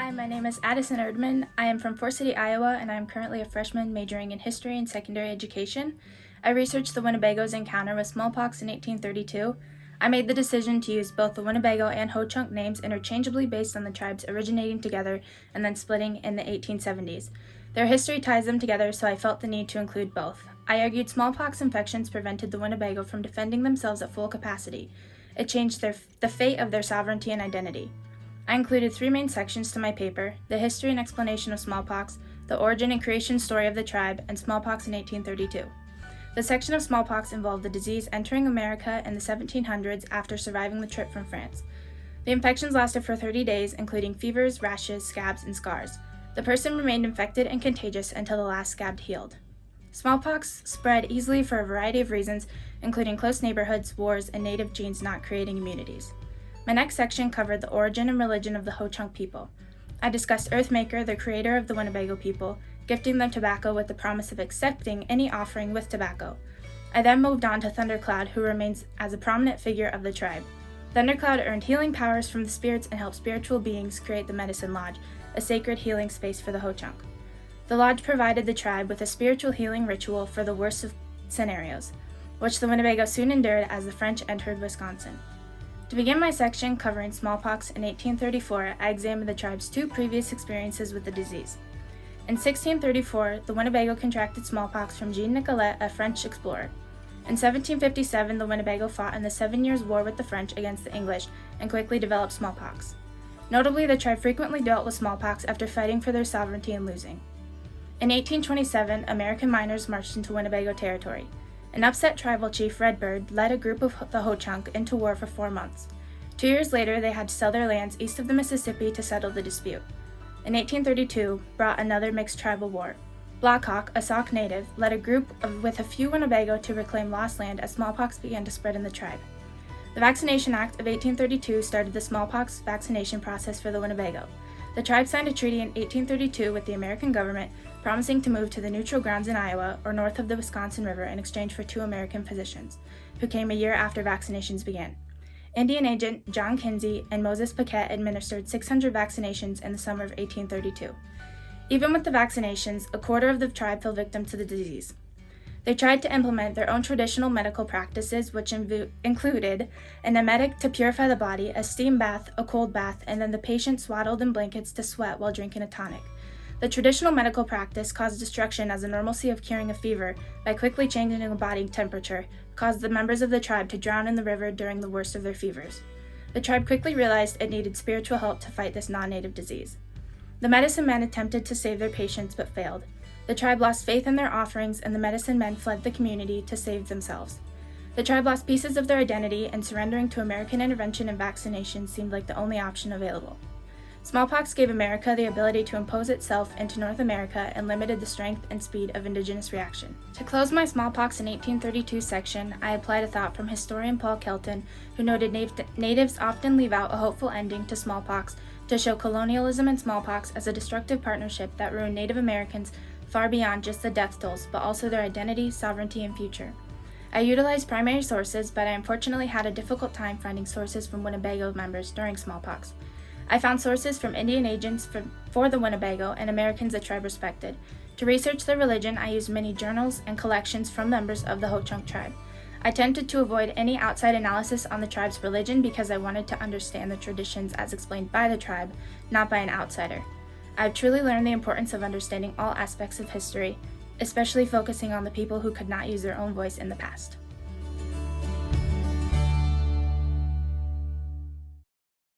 Hi, my name is Addison Erdman. I am from Forest City, Iowa, and I am currently a freshman majoring in history and secondary education. I researched the Winnebago's encounter with smallpox in 1832. I made the decision to use both the Winnebago and Ho-Chunk names interchangeably based on the tribes originating together and then splitting in the 1870s. Their history ties them together, so I felt the need to include both. I argued smallpox infections prevented the Winnebago from defending themselves at full capacity. It changed the fate of their sovereignty and identity. I included three main sections to my paper: the history and explanation of smallpox, the origin and creation story of the tribe, and smallpox in 1832. The section of smallpox involved the disease entering America in the 1700s after surviving the trip from France. The infections lasted for 30 days, including fevers, rashes, scabs, and scars. The person remained infected and contagious until the last scab healed. Smallpox spread easily for a variety of reasons, including close neighborhoods, wars, and native genes not creating immunities. My next section covered the origin and religion of the Ho-Chunk people. I discussed Earthmaker, the creator of the Winnebago people, gifting them tobacco with the promise of accepting any offering with tobacco. I then moved on to Thundercloud, who remains as a prominent figure of the tribe. Thundercloud earned healing powers from the spirits and helped spiritual beings create the Medicine Lodge, a sacred healing space for the Ho-Chunk. The lodge provided the tribe with a spiritual healing ritual for the worst of scenarios, which the Winnebago soon endured as the French entered Wisconsin. To begin my section covering smallpox in 1834, I examined the tribe's two previous experiences with the disease. In 1634, the Winnebago contracted smallpox from Jean Nicolet, a French explorer. In 1757, the Winnebago fought in the 7 Years' War with the French against the English and quickly developed smallpox. Notably, the tribe frequently dealt with smallpox after fighting for their sovereignty and losing. In 1827, American miners marched into Winnebago territory. An upset tribal chief, Redbird, led a group of the Ho-Chunk into war for 4 months. 2 years later, they had to sell their lands east of the Mississippi to settle the dispute. In 1832, brought another mixed tribal war. Blackhawk, a Sauk native, led a group with a few Winnebago to reclaim lost land as smallpox began to spread in the tribe. The Vaccination Act of 1832 started the smallpox vaccination process for the Winnebago. The tribe signed a treaty in 1832 with the American government, promising to move to the neutral grounds in Iowa or north of the Wisconsin River in exchange for 2 American physicians, who came a year after vaccinations began. Indian agent John Kinsey and Moses Paquette administered 600 vaccinations in the summer of 1832. Even with the vaccinations, a quarter of the tribe fell victim to the disease. They tried to implement their own traditional medical practices, which included an emetic to purify the body, a steam bath, a cold bath, and then the patient swaddled in blankets to sweat while drinking a tonic. The traditional medical practice caused destruction, as the normalcy of curing a fever by quickly changing the body temperature caused the members of the tribe to drown in the river during the worst of their fevers. The tribe quickly realized it needed spiritual help to fight this non-native disease. The medicine men attempted to save their patients but failed. The tribe lost faith in their offerings, and the medicine men fled the community to save themselves. The tribe lost pieces of their identity, and surrendering to American intervention and vaccination seemed like the only option available. Smallpox gave America the ability to impose itself into North America and limited the strength and speed of indigenous reaction. To close my smallpox in 1832 section, I applied a thought from historian Paul Kelton, who noted natives often leave out a hopeful ending to smallpox to show colonialism and smallpox as a destructive partnership that ruined Native Americans far beyond just the death tolls, but also their identity, sovereignty, and future. I utilized primary sources, but I unfortunately had a difficult time finding sources from Winnebago members during smallpox. I found sources from Indian agents for the Winnebago and Americans the tribe respected. To research their religion, I used many journals and collections from members of the Ho-Chunk tribe. I tended to avoid any outside analysis on the tribe's religion because I wanted to understand the traditions as explained by the tribe, not by an outsider. I've truly learned the importance of understanding all aspects of history, especially focusing on the people who could not use their own voice in the past.